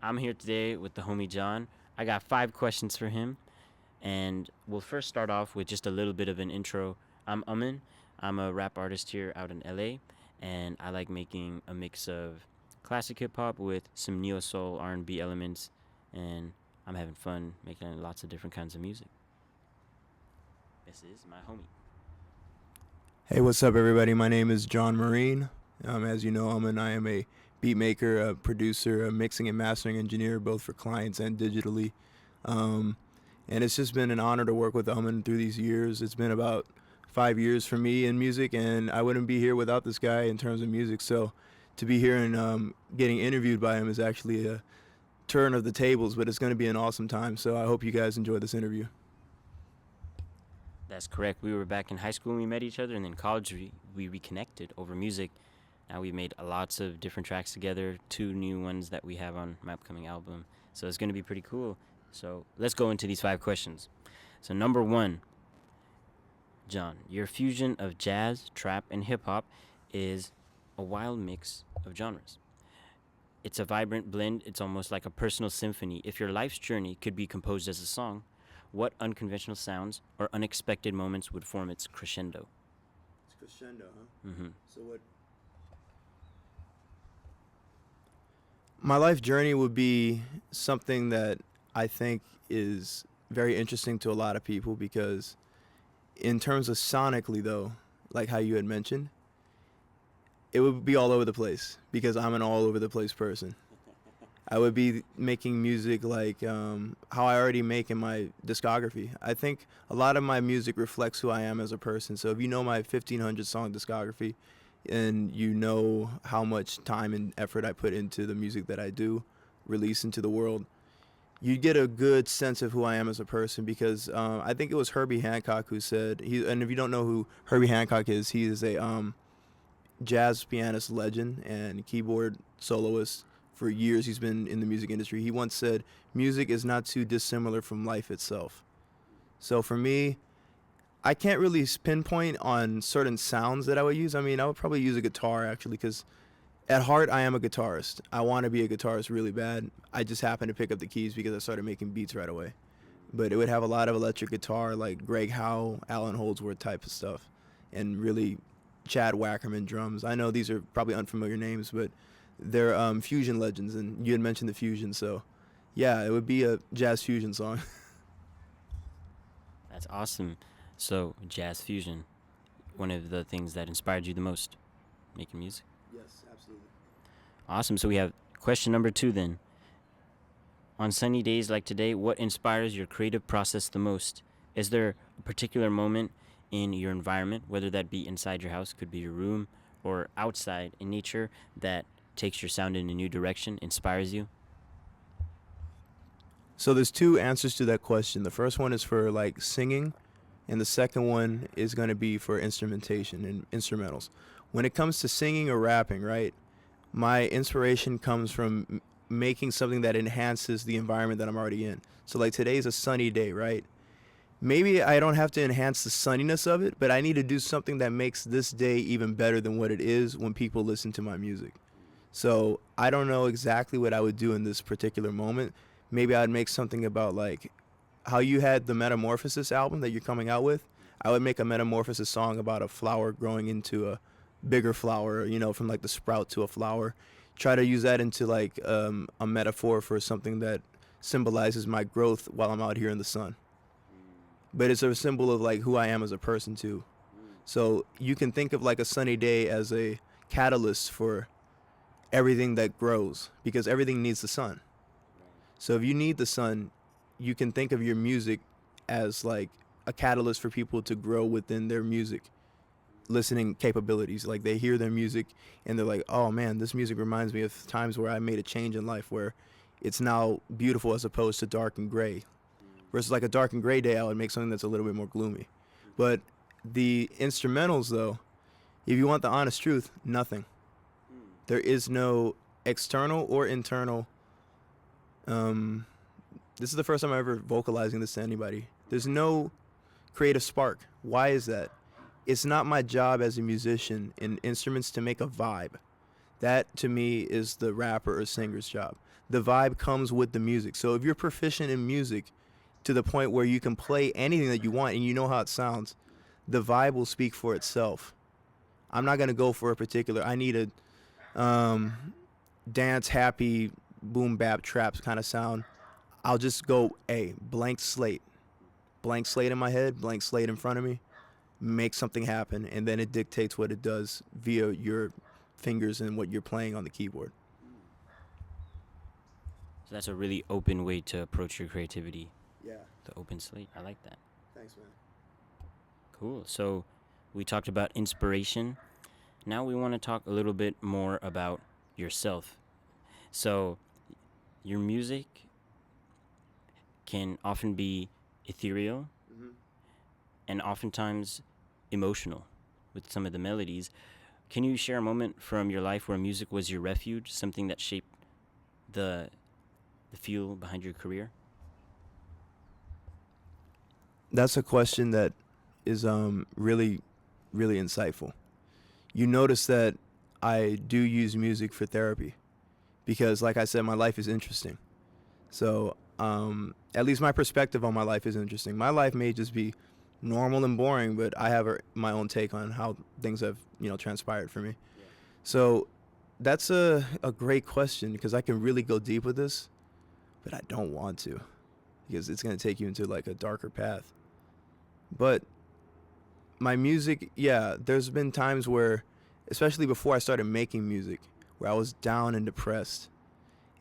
I'm here today with the homie John. I got 5 questions for him, and we'll first start off with just a little bit of an intro. I'm Aman. I'm a rap artist here out in LA, and I like making a mix of classic hip hop with some neo soul R&B elements, and I'm having fun making lots of different kinds of music. This is my homie. Hey, what's up, everybody? My name is Jon Marine. As you know, I am a beat maker, a producer, a mixing and mastering engineer, both for clients and digitally. Um, and it's just been an honor to work with Aman through these years. It's been about 5 years for me in music, and I wouldn't be here without this guy in terms of music. So to be here and getting interviewed by him is actually a turn of the tables, but it's going to be an awesome time. So I hope you guys enjoy this interview. That's correct. We were back in high school when we met each other, and then college we reconnected over music. Now we've made lots of different tracks together, 2 new ones that we have on my upcoming album. So it's going to be pretty cool. So let's go into these 5 questions. So, number one, John, your fusion of jazz, trap, and hip hop is a wild mix of genres. It's a vibrant blend, it's almost like a personal symphony. If your life's journey could be composed as a song, what unconventional sounds or unexpected moments would form its crescendo? It's crescendo, huh? Mm-hmm. So what? My life journey would be something that I think is very interesting to a lot of people because, in terms of sonically, though, like how you had mentioned, it would be all over the place because I'm an all over the place person. I would be making music like how I already make in my discography. I think a lot of my music reflects who I am as a person. So if you know my 1,500 song discography, and you know how much time and effort I put into the music that I do release into the world, you get a good sense of who I am as a person because I think it was Herbie Hancock who said, and if you don't know who Herbie Hancock is, he is a jazz pianist legend and keyboard soloist. For years he's been in the music industry. He once said, music is not too dissimilar from life itself. So for me, I can't really pinpoint on certain sounds that I would use. I mean, I would probably use a guitar actually, because at heart I am a guitarist. I want to be a guitarist really bad. I just happened to pick up the keys because I started making beats right away. But it would have a lot of electric guitar, like Greg Howe, Alan Holdsworth type of stuff, and really Chad Wackerman drums. I know these are probably unfamiliar names, but they're fusion legends, and you had mentioned the fusion, so yeah, it would be a jazz fusion song. That's awesome. So, jazz fusion, one of the things that inspired you the most making music. Yes, absolutely. Awesome. So, we have question number 2 then. On sunny days like today, what inspires your creative process the most? Is there a particular moment in your environment, whether that be inside your house, could be your room, or outside in nature, that takes your sound in a new direction, inspires you? So there's two answers to that question. The first one is for like singing, and the second one is going to be for instrumentation and instrumentals. When it comes to singing or rapping, right, my inspiration comes from making something that enhances the environment that I'm already in. So like today's a sunny day, right? Maybe I don't have to enhance the sunniness of it, but I need to do something that makes this day even better than what it is when people listen to my music. So I don't know exactly what I would do in this particular moment. Maybe I'd make something about like how you had the Metamorphosis album that you're coming out with. I would make a Metamorphosis song about a flower growing into a bigger flower, from like the sprout to a flower. Try to use that into like a metaphor for something that symbolizes my growth while I'm out here in the sun. But it's a symbol of like who I am as a person too. So you can think of like a sunny day as a catalyst for everything that grows because everything needs the sun. So if you need the sun, you can think of your music as like a catalyst for people to grow within their music listening capabilities. Like they hear their music and they're like, oh man, this music reminds me of times where I made a change in life where it's now beautiful as opposed to dark and gray. Versus like a dark and gray day, I would make something that's a little bit more gloomy. But the instrumentals though, if you want the honest truth, nothing. There is no external or internal. This is the first time I'm ever vocalizing this to anybody. There's no creative spark. Why is that? It's not my job as a musician in instruments to make a vibe. That to me is the rapper or singer's job. the vibe comes with the music. So if you're proficient in music to the point where you can play anything that you want and you know how it sounds, the vibe will speak for itself. I'm not gonna go for a particular. I need a dance happy boom bap traps kind of sound. I'll just go a blank slate in my head, blank slate in front of me, make something happen, and then it dictates what it does via your fingers and what you're playing on the keyboard. So that's a really open way to approach your creativity. Yeah. The open slate. I like that. Thanks, man. Cool. So we talked about inspiration. Now we want to talk a little bit more about yourself. So your music can often be ethereal Mm-hmm. and oftentimes emotional with some of the melodies. Can you share a moment from your life where music was your refuge, something that shaped the fuel behind your career? That's a question that is really, really insightful. You notice that I do use music for therapy because, like I said, my life is interesting. So at least my perspective on my life is interesting. My life may just be normal and boring, but I have my own take on how things have, transpired for me. Yeah. So that's a great question because I can really go deep with this, but I don't want to because it's going to take you into like a darker path. But my music, yeah, there's been times where, especially before I started making music, where I was down and depressed,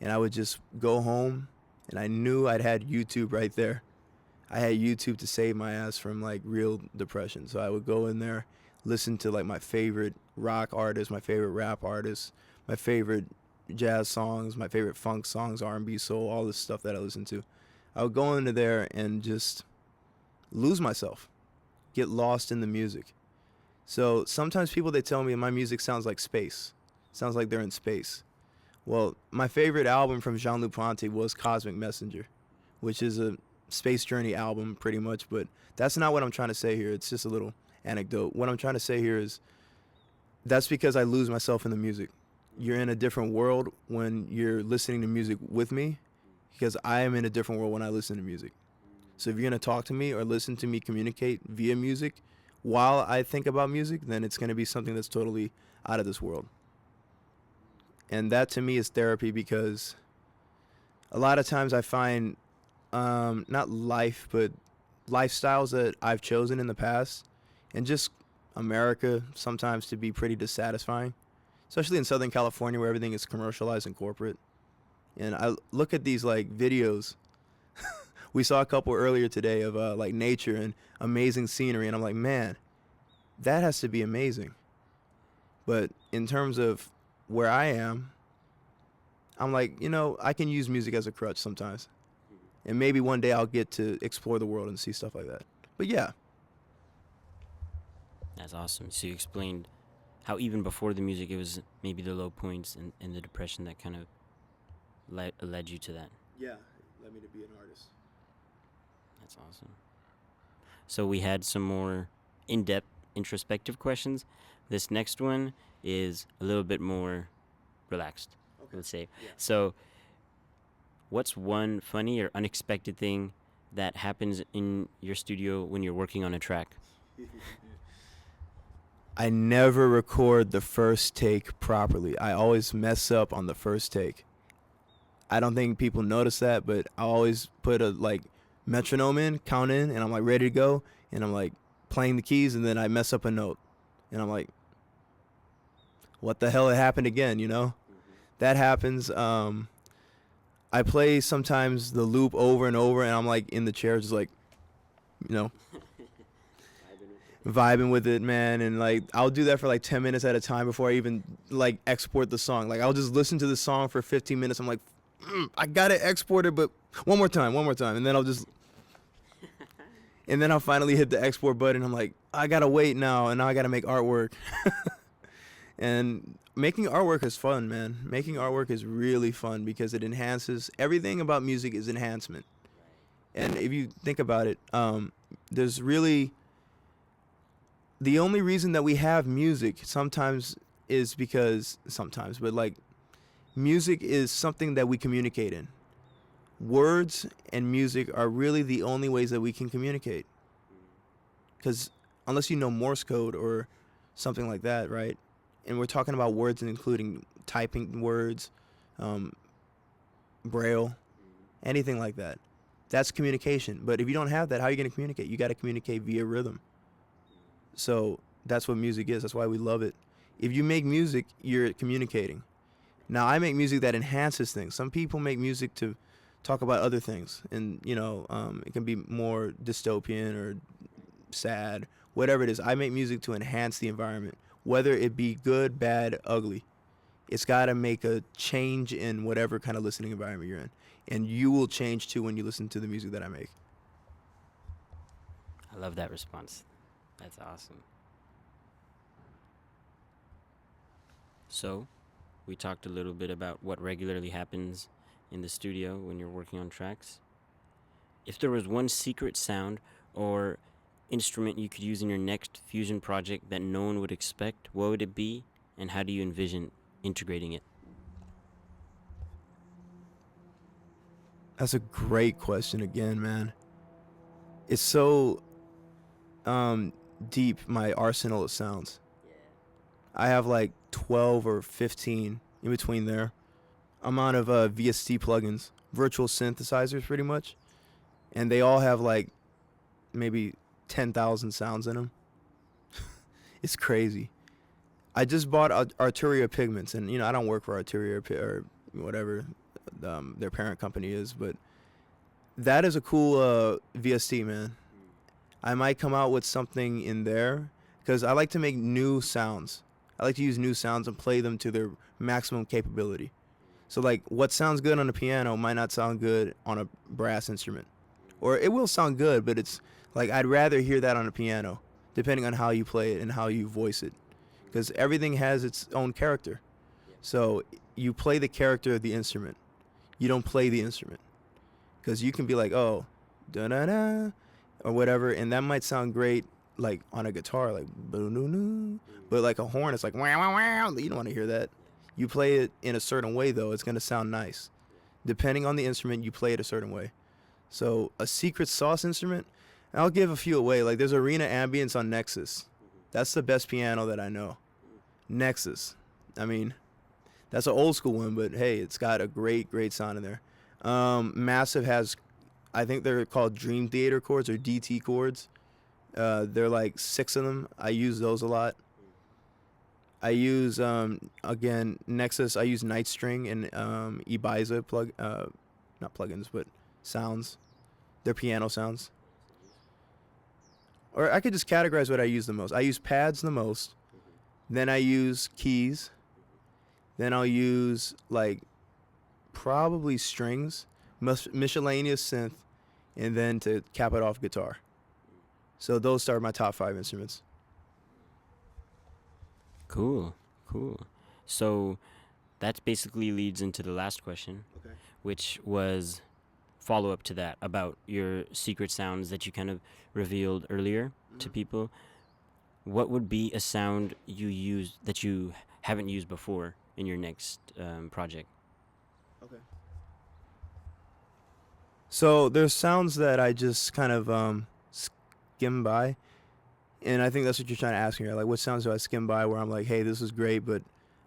and I would just go home, and I knew I'd had YouTube right there. I had YouTube to save my ass from like real depression. So I would go in there, listen to like my favorite rock artists, my favorite rap artists, my favorite jazz songs, my favorite funk songs, R&B, soul, all this stuff that I listen to. I would go into there and just lose myself, get lost in the music. So sometimes people, they tell me my music sounds like space, sounds like they're in space. Well, my favorite album from Jean-Luc Ponty was Cosmic Messenger, which is a space journey album pretty much, but that's not what I'm trying to say here. It's just a little anecdote. What I'm trying to say here is that's because I lose myself in the music. You're in a different world when you're listening to music with me, because I am in a different world when I listen to music. So if you're going to talk to me or listen to me communicate via music while I think about music, then it's going to be something that's totally out of this world. And that to me is therapy, because a lot of times I find not life, but lifestyles that I've chosen in the past, and just America sometimes to be pretty dissatisfying, especially in Southern California where everything is commercialized and corporate. And I look at these like videos. We saw a couple earlier today of like nature and amazing scenery, and I'm like, man, that has to be amazing. But in terms of where I am, I'm like, I can use music as a crutch sometimes. And maybe one day I'll get to explore the world and see stuff like that. But yeah. That's awesome. So you explained how even before the music, it was maybe the low points and the depression that kind of led you to that. Yeah, led me to be an artist. That's awesome. So we had some more in-depth introspective questions. This next one is a little bit more relaxed, let's say. Yeah. So what's one funny or unexpected thing that happens in your studio when you're working on a track? I never record the first take properly. I always mess up on the first take. I don't think people notice that, but I always put a like metronome in, count in, and I'm like ready to go, and I'm like playing the keys, and then I mess up a note, and I'm like, what the hell, it happened again, That happens. I play sometimes the loop over and over, and I'm like in the chair just like, vibing with it, man. And like I'll do that for like 10 minutes at a time before I even like export the song. Like I'll just listen to the song for 15 minutes. I'm like, I gotta export it, but one more time, and then I'll finally hit the export button. I'm like, I gotta wait now, and now I gotta make artwork. And making artwork is fun, man. Making artwork is really fun because it enhances. Everything about music is enhancement. And if you think about it, there's really, the only reason that we have music sometimes is because, but like Music is something that we communicate in. Words and music are really the only ways that we can communicate. Because unless you know Morse code or something like that, right? And we're talking about words and including typing words, um, braille, anything like that. That's communication. But if you don't have that, how are you going to communicate? You got to communicate via rhythm. So that's what music is. That's why we love it. If you make music, you're communicating. Now, I make music that enhances things. Some people make music to talk about other things, and it can be more dystopian or sad, whatever it is. I make music to enhance the environment, whether it be good, bad, ugly. It's got to make a change in whatever kind of listening environment you're in, and you will change too when you listen to the music that I make. I love that response. That's awesome. So, we talked a little bit about what regularly happens in the studio when you're working on tracks. If there was one secret sound or instrument you could use in your next fusion project that no one would expect, what would it be, and how do you envision integrating it? That's a great question again, man. It's so deep, my arsenal of sounds. I have like 12 or 15 in between there. Amount of VST plugins, virtual synthesizers pretty much. And they all have like maybe 10,000 sounds in them. It's crazy. I just bought Arturia Pigments, and I don't work for Arturia or whatever their parent company is, but that is a cool VST, man. I might come out with something in there because I like to make new sounds. I like to use new sounds and play them to their maximum capability. So like what sounds good on a piano might not sound good on a brass instrument. Or it will sound good, but it's like I'd rather hear that on a piano, depending on how you play it and how you voice it. Because everything has its own character. So you play the character of the instrument. You don't play the instrument. Because you can be like, oh, da-da-da, or whatever, and that might sound great like on a guitar, like boo-noo-noo. But like a horn, it's like wow, wow, wow. You don't want to hear that. You play it in a certain way, though, it's going to sound nice. Depending on the instrument, you play it a certain way. So a secret sauce instrument, I'll give a few away. Like there's Arena Ambience on Nexus. That's the best piano that I know. Nexus. I mean, that's an old school one, but hey, it's got a great, great sound in there. Massive has, I think they're called Dream Theater chords or DT chords. They're like 6 of them. I use those a lot. I use again Nexus. I use Night String and Ibiza not plugins, but sounds. They're piano sounds. Or I could just categorize what I use the most. I use pads the most. Then I use keys. Then I'll use like probably strings, miscellaneous synth, and then to cap it off, guitar. So those are my top 5 instruments. Cool. So that basically leads into the last question, Okay. which was follow up to that about your secret sounds that you kind of revealed earlier to people. What would be a sound you use that you haven't used before in your next project? Okay. So there's sounds that I just kind of skim by, and I think that's what you're trying to ask me, right? Like, what sounds do I skim by where I'm like, hey, this is great, but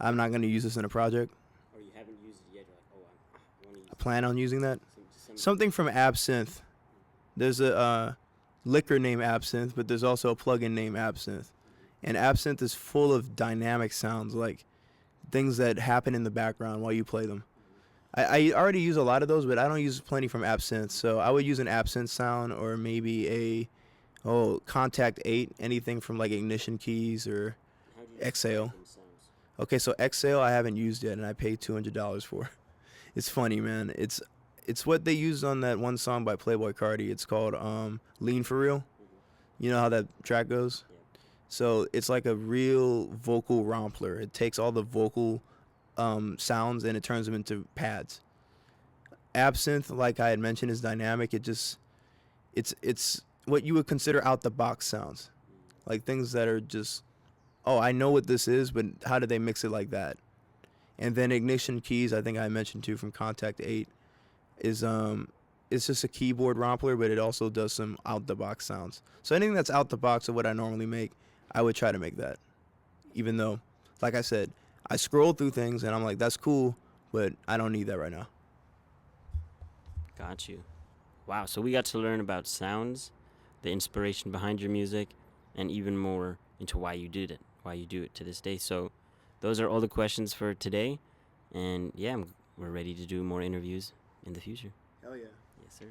I'm not going to use this in a project? Or you haven't used it yet? You're like, oh, I want to use I plan on using that. some Something from Absinthe. There's a liquor named Absinthe, but there's also a plugin named Absinthe. And Absinthe is full of dynamic sounds, like things that happen in the background while you play them. I already use a lot of those, but I don't use plenty from Absinthe. So I would use an Absinthe sound or maybe Contact 8, anything from like Ignition Keys or Exhale. Okay, so Exhale I haven't used yet, and I paid $200 for. It's funny, man. It's what they used on that one song by Playboi Carti. It's called Lean for Real. You know how that track goes? So it's like a real vocal rompler. It takes all the vocal sounds and it turns them into pads. Absinthe, like I had mentioned, is dynamic. It's what you would consider out the box sounds, like things that are just, oh, I know what this is, but how did they mix it like that? And then Ignition Keys, I think I mentioned too from Contact 8, is it's just a keyboard rompler, but it also does some out the box sounds. So anything that's out the box of what I normally make, I would try to make that. Even though, like I said, I scroll through things and I'm like, that's cool, but I don't need that right now. Got you. Wow, so we got to learn about sounds, the inspiration behind your music, and even more into why you did it, why you do it to this day. So those are all the questions for today. And yeah, we're ready to do more interviews in the future. Hell yeah. Yes, sir.